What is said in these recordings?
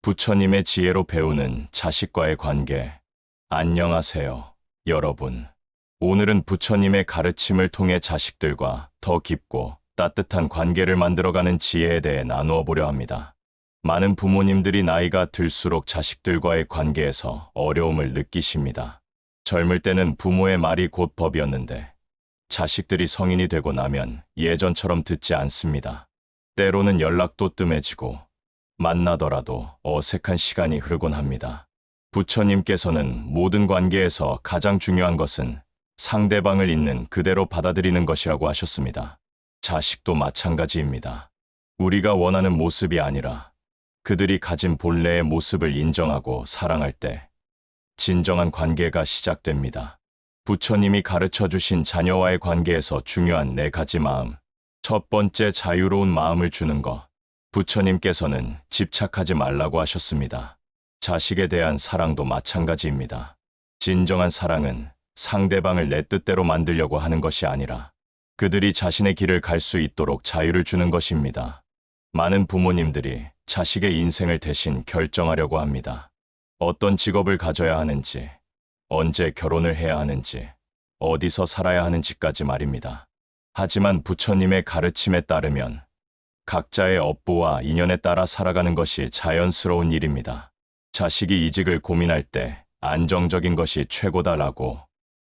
부처님의 지혜로 배우는 자식과의 관계. 안녕하세요, 여러분. 오늘은 부처님의 가르침을 통해 자식들과 더 깊고 따뜻한 관계를 만들어가는 지혜에 대해 나누어 보려 합니다. 많은 부모님들이 나이가 들수록 자식들과의 관계에서 어려움을 느끼십니다. 젊을 때는 부모의 말이 곧 법이었는데 자식들이 성인이 되고 나면 예전처럼 듣지 않습니다. 때로는 연락도 뜸해지고 만나더라도 어색한 시간이 흐르곤 합니다. 부처님께서는 모든 관계에서 가장 중요한 것은 상대방을 있는 그대로 받아들이는 것이라고 하셨습니다. 자식도 마찬가지입니다. 우리가 원하는 모습이 아니라 그들이 가진 본래의 모습을 인정하고 사랑할 때 진정한 관계가 시작됩니다. 부처님이 가르쳐 주신 자녀와의 관계에서 중요한 4가지 마음. 첫 번째, 자유로운 마음을 주는 것. 부처님께서는 집착하지 말라고 하셨습니다. 자식에 대한 사랑도 마찬가지입니다. 진정한 사랑은 상대방을 내 뜻대로 만들려고 하는 것이 아니라 그들이 자신의 길을 갈 수 있도록 자유를 주는 것입니다. 많은 부모님들이 자식의 인생을 대신 결정하려고 합니다. 어떤 직업을 가져야 하는지, 언제 결혼을 해야 하는지, 어디서 살아야 하는지까지 말입니다. 하지만 부처님의 가르침에 따르면 각자의 업보와 인연에 따라 살아가는 것이 자연스러운 일입니다. 자식이 이직을 고민할 때 안정적인 것이 최고다라고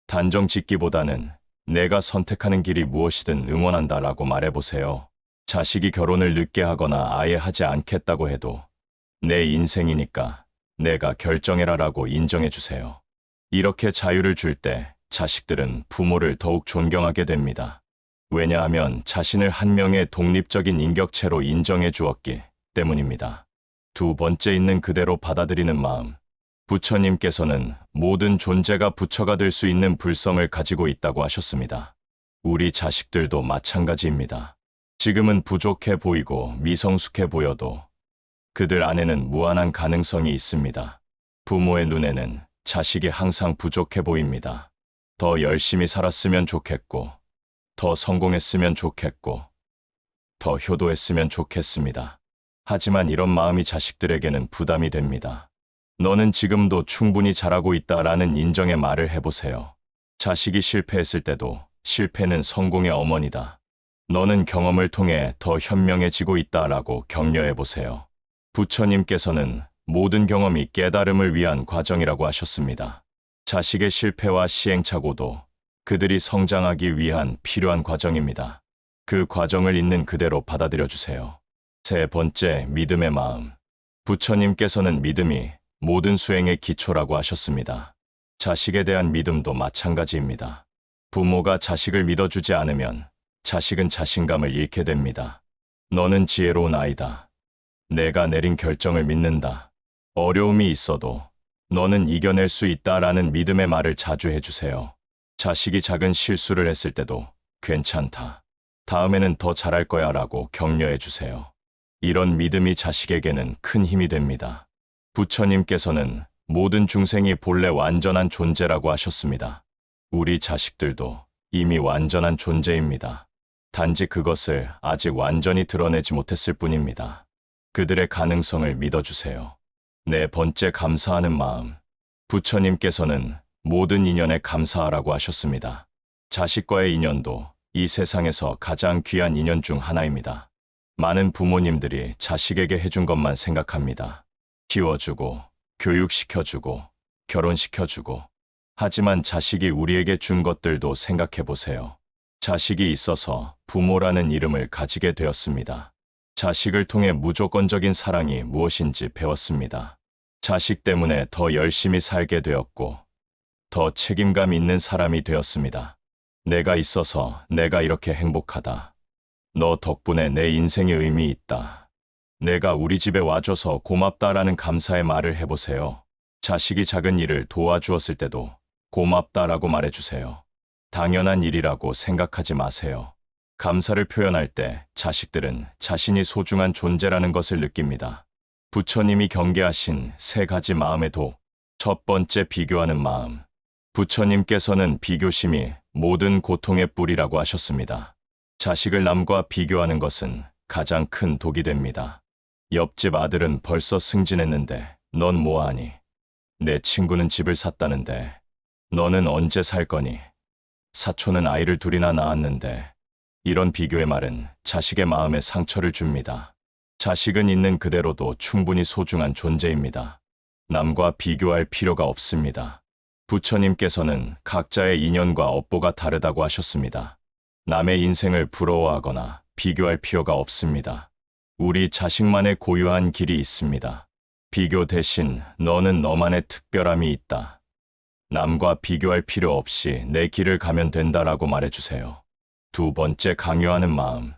단정 짓기보다는 내가 선택하는 길이 무엇이든 응원한다라고 말해보세요. 자식이 결혼을 늦게 하거나 아예 하지 않겠다고 해도 내 인생이니까 내가 결정해라라고 인정해주세요. 이렇게 자유를 줄 때 자식들은 부모를 더욱 존경하게 됩니다. 왜냐하면 자신을 한 명의 독립적인 인격체로 인정해 주었기 때문입니다. 두 번째, 있는 그대로 받아들이는 마음. 부처님께서는 모든 존재가 부처가 될 수 있는 불성을 가지고 있다고 하셨습니다. 우리 자식들도 마찬가지입니다. 지금은 부족해 보이고 미성숙해 보여도 그들 안에는 무한한 가능성이 있습니다. 부모의 눈에는 자식이 항상 부족해 보입니다. 더 열심히 살았으면 좋겠고, 더 성공했으면 좋겠고, 더 효도했으면 좋겠습니다. 하지만 이런 마음이 자식들에게는 부담이 됩니다. 너는 지금도 충분히 잘하고 있다라는 인정의 말을 해보세요. 자식이 실패했을 때도 실패는 성공의 어머니다. 너는 경험을 통해 더 현명해지고 있다라고 격려해보세요. 부처님께서는 모든 경험이 깨달음을 위한 과정이라고 하셨습니다. 자식의 실패와 시행착오도 그들이 성장하기 위한 필요한 과정입니다. 그 과정을 있는 그대로 받아들여 주세요. 세 번째, 믿음의 마음. 부처님께서는 믿음이 모든 수행의 기초라고 하셨습니다. 자식에 대한 믿음도 마찬가지입니다. 부모가 자식을 믿어주지 않으면 자식은 자신감을 잃게 됩니다. 너는 지혜로운 아이다. 내가 내린 결정을 믿는다. 어려움이 있어도 너는 이겨낼 수 있다라는 믿음의 말을 자주 해주세요. 자식이 작은 실수를 했을 때도 괜찮다. 다음에는 더 잘할 거야 라고 격려해 주세요. 이런 믿음이 자식에게는 큰 힘이 됩니다. 부처님께서는 모든 중생이 본래 완전한 존재라고 하셨습니다. 우리 자식들도 이미 완전한 존재입니다. 단지 그것을 아직 완전히 드러내지 못했을 뿐입니다. 그들의 가능성을 믿어주세요. 네 번째, 감사하는 마음. 부처님께서는 모든 인연에 감사하라고 하셨습니다. 자식과의 인연도 이 세상에서 가장 귀한 인연 중 하나입니다. 많은 부모님들이 자식에게 해준 것만 생각합니다. 키워주고, 교육시켜주고, 결혼시켜주고. 하지만 자식이 우리에게 준 것들도 생각해보세요. 자식이 있어서 부모라는 이름을 가지게 되었습니다. 자식을 통해 무조건적인 사랑이 무엇인지 배웠습니다. 자식 때문에 더 열심히 살게 되었고, 더 책임감 있는 사람이 되었습니다. 내가 있어서 내가 이렇게 행복하다. 너 덕분에 내 인생에 의미 있다. 내가 우리 집에 와줘서 고맙다라는 감사의 말을 해보세요. 자식이 작은 일을 도와주었을 때도 고맙다라고 말해주세요. 당연한 일이라고 생각하지 마세요. 감사를 표현할 때 자식들은 자신이 소중한 존재라는 것을 느낍니다. 부처님이 경계하신 3가지 마음의 독. 첫 번째, 비교하는 마음. 부처님께서는 비교심이 모든 고통의 뿌리라고 하셨습니다. 자식을 남과 비교하는 것은 가장 큰 독이 됩니다. 옆집 아들은 벌써 승진했는데 넌 뭐하니? 내 친구는 집을 샀다는데 너는 언제 살 거니? 사촌은 아이를 둘이나 낳았는데 이런 비교의 말은 자식의 마음에 상처를 줍니다. 자식은 있는 그대로도 충분히 소중한 존재입니다. 남과 비교할 필요가 없습니다. 부처님께서는 각자의 인연과 업보가 다르다고 하셨습니다. 남의 인생을 부러워하거나 비교할 필요가 없습니다. 우리 자식만의 고유한 길이 있습니다. 비교 대신 너는 너만의 특별함이 있다. 남과 비교할 필요 없이 내 길을 가면 된다라고 말해주세요. 두 번째, 강요하는 마음.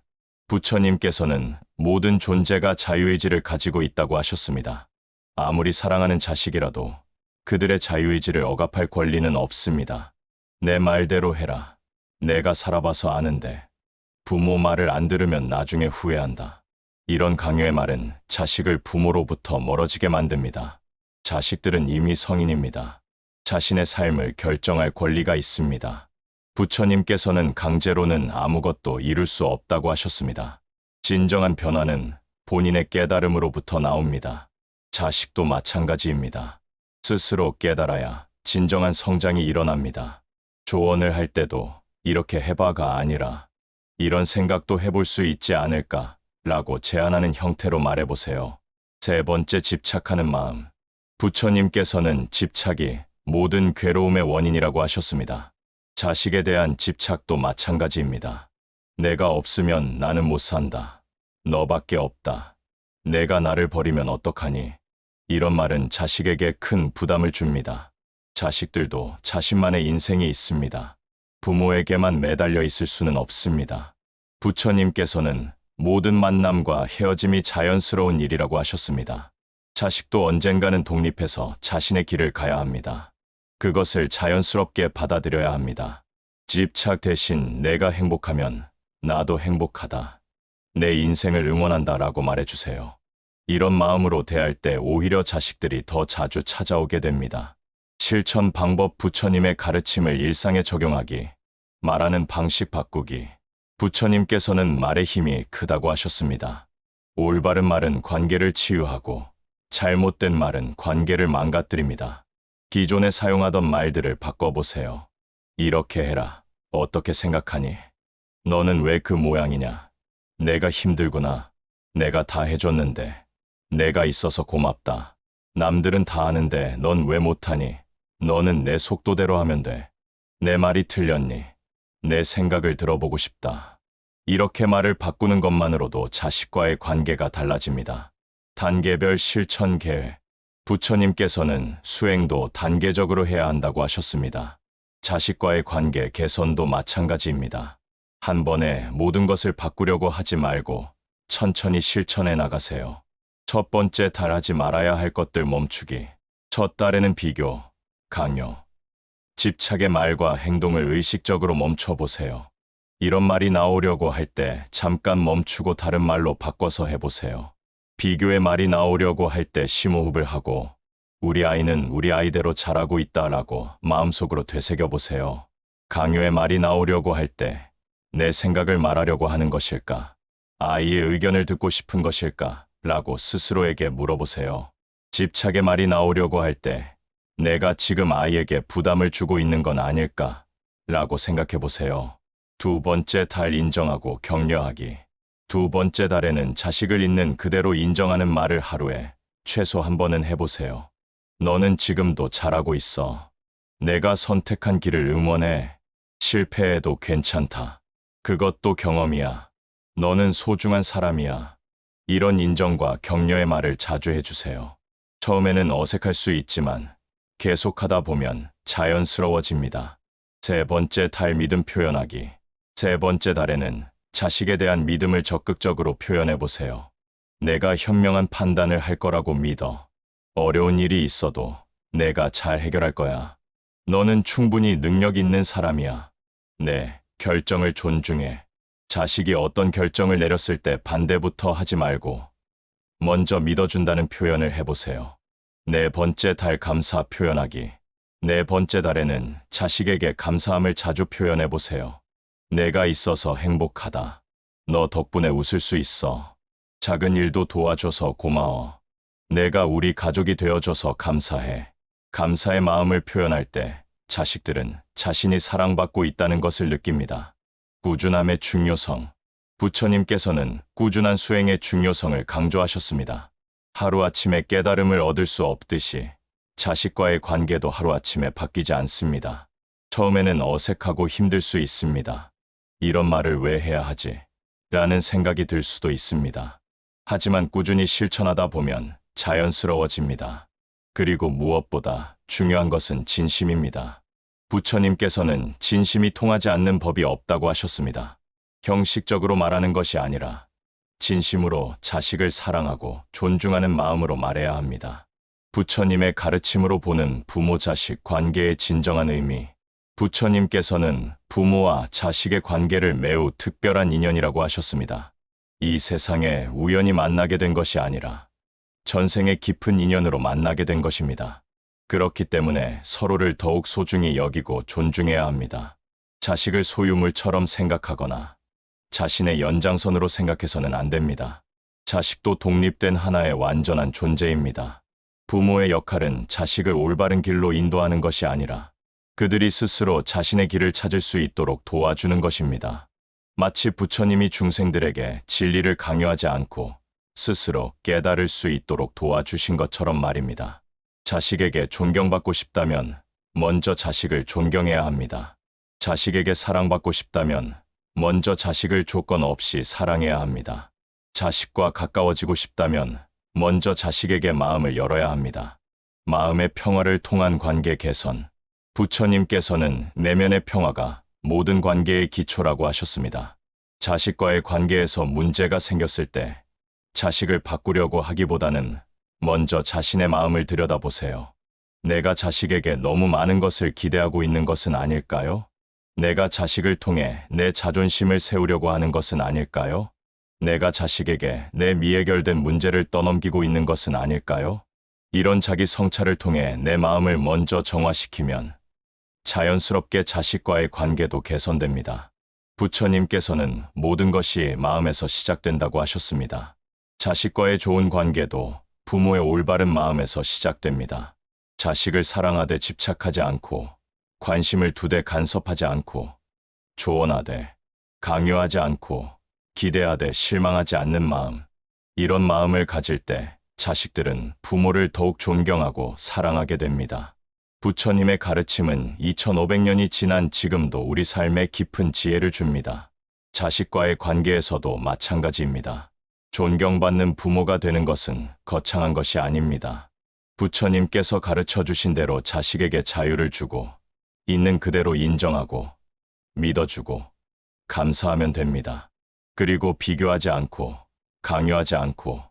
부처님께서는 모든 존재가 자유의지를 가지고 있다고 하셨습니다. 아무리 사랑하는 자식이라도 그들의 자유의지를 억압할 권리는 없습니다. 내 말대로 해라. 내가 살아봐서 아는데 부모 말을 안 들으면 나중에 후회한다. 이런 강요의 말은 자식을 부모로부터 멀어지게 만듭니다. 자식들은 이미 성인입니다. 자신의 삶을 결정할 권리가 있습니다. 부처님께서는 강제로는 아무것도 이룰 수 없다고 하셨습니다. 진정한 변화는 본인의 깨달음으로부터 나옵니다. 자식도 마찬가지입니다. 스스로 깨달아야 진정한 성장이 일어납니다. 조언을 할 때도 이렇게 해봐가 아니라 이런 생각도 해볼 수 있지 않을까 라고 제안하는 형태로 말해보세요. 세 번째, 집착하는 마음. 부처님께서는 집착이 모든 괴로움의 원인이라고 하셨습니다. 자식에 대한 집착도 마찬가지입니다. 내가 없으면 나는 못 산다. 너밖에 없다. 내가 나를 버리면 어떡하니? 이런 말은 자식에게 큰 부담을 줍니다. 자식들도 자신만의 인생이 있습니다. 부모에게만 매달려 있을 수는 없습니다. 부처님께서는 모든 만남과 헤어짐이 자연스러운 일이라고 하셨습니다. 자식도 언젠가는 독립해서 자신의 길을 가야 합니다. 그것을 자연스럽게 받아들여야 합니다. 집착 대신 내가 행복하면 나도 행복하다. 내 인생을 응원한다 라고 말해주세요. 이런 마음으로 대할 때 오히려 자식들이 더 자주 찾아오게 됩니다. 실천 방법. 부처님의 가르침을 일상에 적용하기. 말하는 방식 바꾸기. 부처님께서는 말의 힘이 크다고 하셨습니다. 올바른 말은 관계를 치유하고 잘못된 말은 관계를 망가뜨립니다. 기존에 사용하던 말들을 바꿔보세요. 이렇게 해라. 어떻게 생각하니? 너는 왜 그 모양이냐? 내가 힘들구나. 내가 다 해줬는데. 내가 있어서 고맙다. 남들은 다 하는데 넌 왜 못하니? 너는 내 속도대로 하면 돼. 내 말이 틀렸니? 내 생각을 들어보고 싶다. 이렇게 말을 바꾸는 것만으로도 자식과의 관계가 달라집니다. 단계별 실천 계획. 부처님께서는 수행도 단계적으로 해야 한다고 하셨습니다. 자식과의 관계 개선도 마찬가지입니다. 한 번에 모든 것을 바꾸려고 하지 말고 천천히 실천해 나가세요. 첫 번째, 달하지 말아야 할 것들 멈추기. 첫 달에는 비교, 강요, 집착의 말과 행동을 의식적으로 멈춰보세요. 이런 말이 나오려고 할 때 잠깐 멈추고 다른 말로 바꿔서 해보세요. 비교의 말이 나오려고 할 때 심호흡을 하고 우리 아이는 우리 아이대로 잘하고 있다라고 마음속으로 되새겨보세요. 강요의 말이 나오려고 할 때 내 생각을 말하려고 하는 것일까? 아이의 의견을 듣고 싶은 것일까? 라고 스스로에게 물어보세요. 집착의 말이 나오려고 할 때 내가 지금 아이에게 부담을 주고 있는 건 아닐까? 라고 생각해보세요. 두 번째, 달 인정하고 격려하기. 두 번째 달에는 자식을 있는 그대로 인정하는 말을 하루에 최소 한 번은 해보세요. 너는 지금도 잘하고 있어. 내가 선택한 길을 응원해. 실패해도 괜찮다. 그것도 경험이야. 너는 소중한 사람이야. 이런 인정과 격려의 말을 자주 해주세요. 처음에는 어색할 수 있지만 계속하다 보면 자연스러워집니다. 세 번째, 달 믿음 표현하기. 세 번째 달에는 자식에 대한 믿음을 적극적으로 표현해보세요. 내가 현명한 판단을 할 거라고 믿어. 어려운 일이 있어도 내가 잘 해결할 거야. 너는 충분히 능력 있는 사람이야. 내 결정을 존중해. 자식이 어떤 결정을 내렸을 때 반대부터 하지 말고 먼저 믿어준다는 표현을 해보세요. 네 번째, 달 감사 표현하기. 네 번째 달에는 자식에게 감사함을 자주 표현해보세요. 내가 있어서 행복하다. 너 덕분에 웃을 수 있어. 작은 일도 도와줘서 고마워. 내가 우리 가족이 되어줘서 감사해. 감사의 마음을 표현할 때 자식들은 자신이 사랑받고 있다는 것을 느낍니다. 꾸준함의 중요성. 부처님께서는 꾸준한 수행의 중요성을 강조하셨습니다. 하루아침에 깨달음을 얻을 수 없듯이 자식과의 관계도 하루아침에 바뀌지 않습니다. 처음에는 어색하고 힘들 수 있습니다. 이런 말을 왜 해야 하지? 라는 생각이 들 수도 있습니다. 하지만 꾸준히 실천하다 보면 자연스러워집니다. 그리고 무엇보다 중요한 것은 진심입니다. 부처님께서는 진심이 통하지 않는 법이 없다고 하셨습니다. 형식적으로 말하는 것이 아니라 진심으로 자식을 사랑하고 존중하는 마음으로 말해야 합니다. 부처님의 가르침으로 보는 부모-자식 관계의 진정한 의미. 부처님께서는 부모와 자식의 관계를 매우 특별한 인연이라고 하셨습니다. 이 세상에 우연히 만나게 된 것이 아니라 전생의 깊은 인연으로 만나게 된 것입니다. 그렇기 때문에 서로를 더욱 소중히 여기고 존중해야 합니다. 자식을 소유물처럼 생각하거나 자신의 연장선으로 생각해서는 안 됩니다. 자식도 독립된 하나의 완전한 존재입니다. 부모의 역할은 자식을 올바른 길로 인도하는 것이 아니라 그들이 스스로 자신의 길을 찾을 수 있도록 도와주는 것입니다. 마치 부처님이 중생들에게 진리를 강요하지 않고 스스로 깨달을 수 있도록 도와주신 것처럼 말입니다. 자식에게 존경받고 싶다면 먼저 자식을 존경해야 합니다. 자식에게 사랑받고 싶다면 먼저 자식을 조건 없이 사랑해야 합니다. 자식과 가까워지고 싶다면 먼저 자식에게 마음을 열어야 합니다. 마음의 평화를 통한 관계 개선. 부처님께서는 내면의 평화가 모든 관계의 기초라고 하셨습니다. 자식과의 관계에서 문제가 생겼을 때 자식을 바꾸려고 하기보다는 먼저 자신의 마음을 들여다보세요. 내가 자식에게 너무 많은 것을 기대하고 있는 것은 아닐까요? 내가 자식을 통해 내 자존심을 세우려고 하는 것은 아닐까요? 내가 자식에게 내 미해결된 문제를 떠넘기고 있는 것은 아닐까요? 이런 자기 성찰을 통해 내 마음을 먼저 정화시키면 자연스럽게 자식과의 관계도 개선됩니다. 부처님께서는 모든 것이 마음에서 시작된다고 하셨습니다. 자식과의 좋은 관계도 부모의 올바른 마음에서 시작됩니다. 자식을 사랑하되 집착하지 않고 관심을 두되 간섭하지 않고 조언하되 강요하지 않고 기대하되 실망하지 않는 마음. 이런 마음을 가질 때 자식들은 부모를 더욱 존경하고 사랑하게 됩니다. 부처님의 가르침은 2500년이 지난 지금도 우리 삶에 깊은 지혜를 줍니다. 자식과의 관계에서도 마찬가지입니다. 존경받는 부모가 되는 것은 거창한 것이 아닙니다. 부처님께서 가르쳐 주신 대로 자식에게 자유를 주고 있는 그대로 인정하고 믿어주고 감사하면 됩니다. 그리고 비교하지 않고 강요하지 않고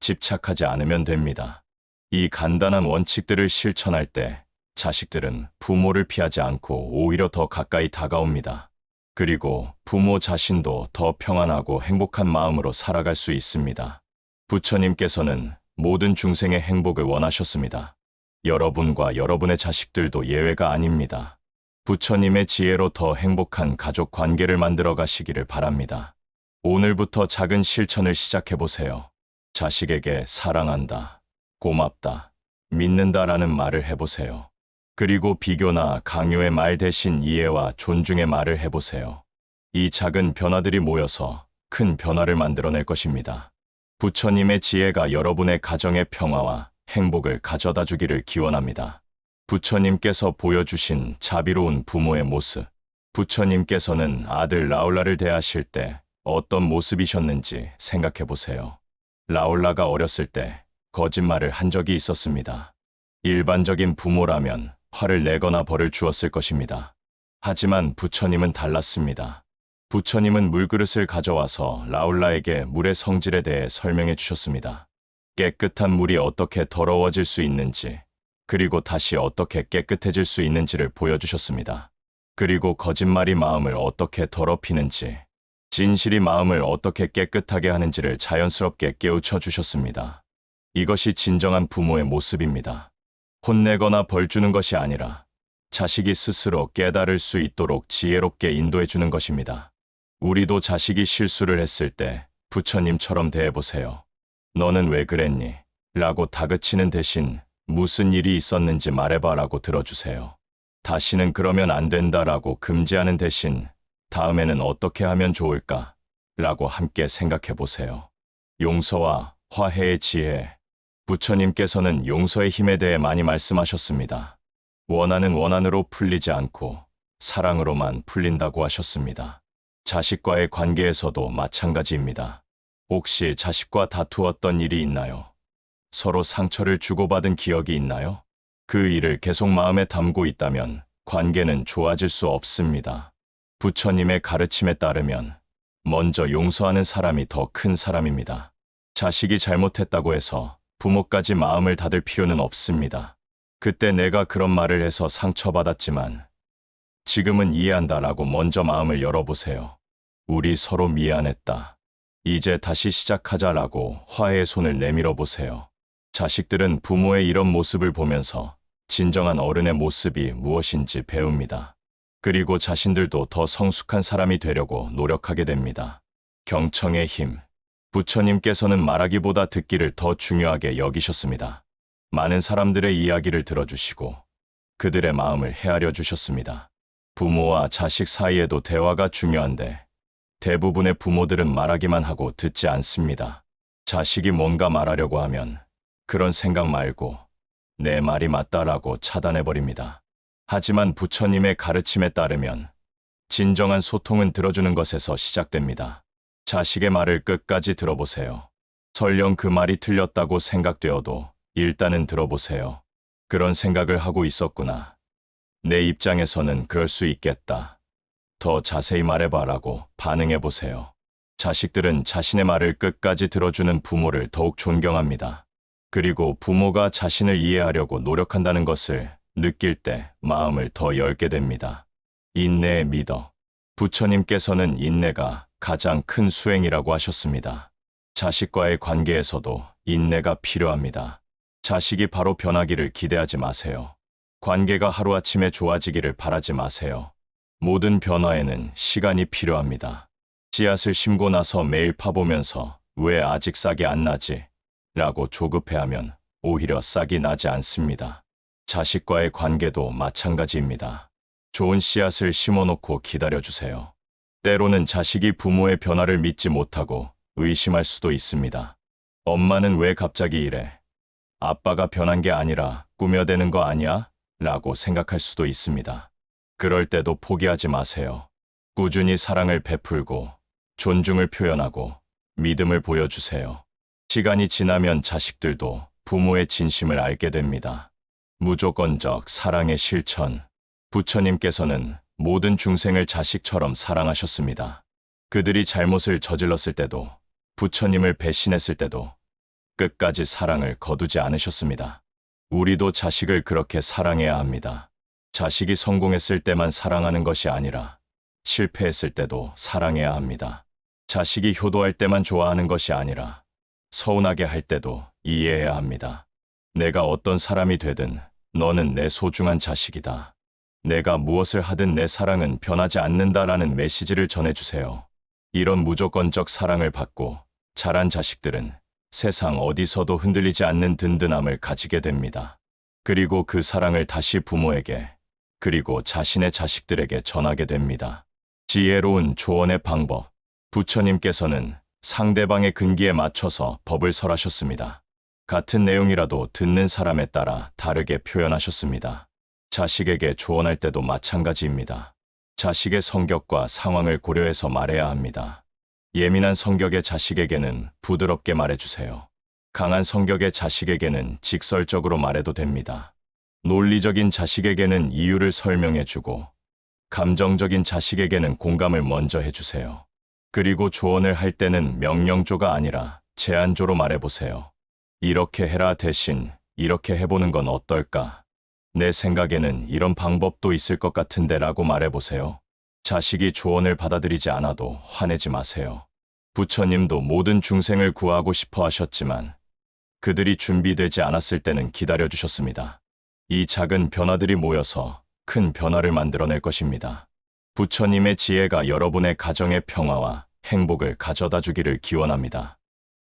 집착하지 않으면 됩니다. 이 간단한 원칙들을 실천할 때 자식들은 부모를 피하지 않고 오히려 더 가까이 다가옵니다. 그리고 부모 자신도 더 평안하고 행복한 마음으로 살아갈 수 있습니다. 부처님께서는 모든 중생의 행복을 원하셨습니다. 여러분과 여러분의 자식들도 예외가 아닙니다. 부처님의 지혜로 더 행복한 가족 관계를 만들어 가시기를 바랍니다. 오늘부터 작은 실천을 시작해보세요. 자식에게 사랑한다, 고맙다, 믿는다라는 말을 해보세요. 그리고 비교나 강요의 말 대신 이해와 존중의 말을 해보세요. 이 작은 변화들이 모여서 큰 변화를 만들어낼 것입니다. 부처님의 지혜가 여러분의 가정의 평화와 행복을 가져다 주기를 기원합니다. 부처님께서 보여주신 자비로운 부모의 모습. 부처님께서는 아들 라울라를 대하실 때 어떤 모습이셨는지 생각해 보세요. 라울라가 어렸을 때 거짓말을 한 적이 있었습니다. 일반적인 부모라면 화를 내거나 벌을 주었을 것입니다. 하지만 부처님은 달랐습니다. 부처님은 물그릇을 가져와서 라울라에게 물의 성질에 대해 설명해 주셨습니다. 깨끗한 물이 어떻게 더러워질 수 있는지, 그리고 다시 어떻게 깨끗해질 수 있는지를 보여주셨습니다. 그리고 거짓말이 마음을 어떻게 더럽히는지, 진실이 마음을 어떻게 깨끗하게 하는지를 자연스럽게 깨우쳐 주셨습니다. 이것이 진정한 부모의 모습입니다. 혼내거나 벌 주는 것이 아니라 자식이 스스로 깨달을 수 있도록 지혜롭게 인도해 주는 것입니다. 우리도 자식이 실수를 했을 때 부처님처럼 대해보세요. 너는 왜 그랬니? 라고 다그치는 대신 무슨 일이 있었는지 말해봐라고 들어주세요. 다시는 그러면 안 된다라고 금지하는 대신 다음에는 어떻게 하면 좋을까? 라고 함께 생각해보세요. 용서와 화해의 지혜. 부처님께서는 용서의 힘에 대해 많이 말씀하셨습니다. 원한은 원한으로 풀리지 않고 사랑으로만 풀린다고 하셨습니다. 자식과의 관계에서도 마찬가지입니다. 혹시 자식과 다투었던 일이 있나요? 서로 상처를 주고받은 기억이 있나요? 그 일을 계속 마음에 담고 있다면 관계는 좋아질 수 없습니다. 부처님의 가르침에 따르면 먼저 용서하는 사람이 더 큰 사람입니다. 자식이 잘못했다고 해서 부모까지 마음을 닫을 필요는 없습니다. 그때 내가 그런 말을 해서 상처받았지만 지금은 이해한다라고 먼저 마음을 열어보세요. 우리 서로 미안했다. 이제 다시 시작하자라고 화해의 손을 내밀어 보세요. 자식들은 부모의 이런 모습을 보면서 진정한 어른의 모습이 무엇인지 배웁니다. 그리고 자신들도 더 성숙한 사람이 되려고 노력하게 됩니다. 경청의 힘. 부처님께서는 말하기보다 듣기를 더 중요하게 여기셨습니다. 많은 사람들의 이야기를 들어주시고 그들의 마음을 헤아려 주셨습니다. 부모와 자식 사이에도 대화가 중요한데 대부분의 부모들은 말하기만 하고 듣지 않습니다. 자식이 뭔가 말하려고 하면 그런 생각 말고 내 말이 맞다라고 차단해버립니다. 하지만 부처님의 가르침에 따르면 진정한 소통은 들어주는 것에서 시작됩니다. 자식의 말을 끝까지 들어보세요. 설령 그 말이 틀렸다고 생각되어도 일단은 들어보세요. 그런 생각을 하고 있었구나. 내 입장에서는 그럴 수 있겠다. 더 자세히 말해봐라고 반응해보세요. 자식들은 자신의 말을 끝까지 들어주는 부모를 더욱 존경합니다. 그리고 부모가 자신을 이해하려고 노력한다는 것을 느낄 때 마음을 더 열게 됩니다. 인내에 믿어. 부처님께서는 인내가 가장 큰 수행이라고 하셨습니다. 자식과의 관계에서도 인내가 필요합니다. 자식이 바로 변하기를 기대하지 마세요. 관계가 하루아침에 좋아지기를 바라지 마세요. 모든 변화에는 시간이 필요합니다. 씨앗을 심고 나서 매일 파보면서 왜 아직 싹이 안 나지? 라고 조급해하면 오히려 싹이 나지 않습니다. 자식과의 관계도 마찬가지입니다. 좋은 씨앗을 심어놓고 기다려주세요. 때로는 자식이 부모의 변화를 믿지 못하고 의심할 수도 있습니다. 엄마는 왜 갑자기 이래? 아빠가 변한 게 아니라 꾸며대는 거 아니야? 라고 생각할 수도 있습니다. 그럴 때도 포기하지 마세요. 꾸준히 사랑을 베풀고 존중을 표현하고 믿음을 보여주세요. 시간이 지나면 자식들도 부모의 진심을 알게 됩니다. 무조건적 사랑의 실천. 부처님께서는 모든 중생을 자식처럼 사랑하셨습니다. 그들이 잘못을 저질렀을 때도, 부처님을 배신했을 때도 끝까지 사랑을 거두지 않으셨습니다. 우리도 자식을 그렇게 사랑해야 합니다. 자식이 성공했을 때만 사랑하는 것이 아니라 실패했을 때도 사랑해야 합니다. 자식이 효도할 때만 좋아하는 것이 아니라 서운하게 할 때도 이해해야 합니다. 내가 어떤 사람이 되든 너는 내 소중한 자식이다. 내가 무엇을 하든 내 사랑은 변하지 않는다라는 메시지를 전해주세요. 이런 무조건적 사랑을 받고 자란 자식들은 세상 어디서도 흔들리지 않는 든든함을 가지게 됩니다. 그리고 그 사랑을 다시 부모에게 그리고 자신의 자식들에게 전하게 됩니다. 지혜로운 조언의 방법. 부처님께서는 상대방의 근기에 맞춰서 법을 설하셨습니다. 같은 내용이라도 듣는 사람에 따라 다르게 표현하셨습니다. 자식에게 조언할 때도 마찬가지입니다. 자식의 성격과 상황을 고려해서 말해야 합니다. 예민한 성격의 자식에게는 부드럽게 말해주세요. 강한 성격의 자식에게는 직설적으로 말해도 됩니다. 논리적인 자식에게는 이유를 설명해주고 감정적인 자식에게는 공감을 먼저 해주세요. 그리고 조언을 할 때는 명령조가 아니라 제안조로 말해보세요. 이렇게 해라 대신 이렇게 해보는 건 어떨까? 내 생각에는 이런 방법도 있을 것 같은데 라고 말해보세요. 자식이 조언을 받아들이지 않아도 화내지 마세요. 부처님도 모든 중생을 구하고 싶어 하셨지만 그들이 준비되지 않았을 때는 기다려주셨습니다. 이 작은 변화들이 모여서 큰 변화를 만들어낼 것입니다. 부처님의 지혜가 여러분의 가정의 평화와 행복을 가져다 주기를 기원합니다.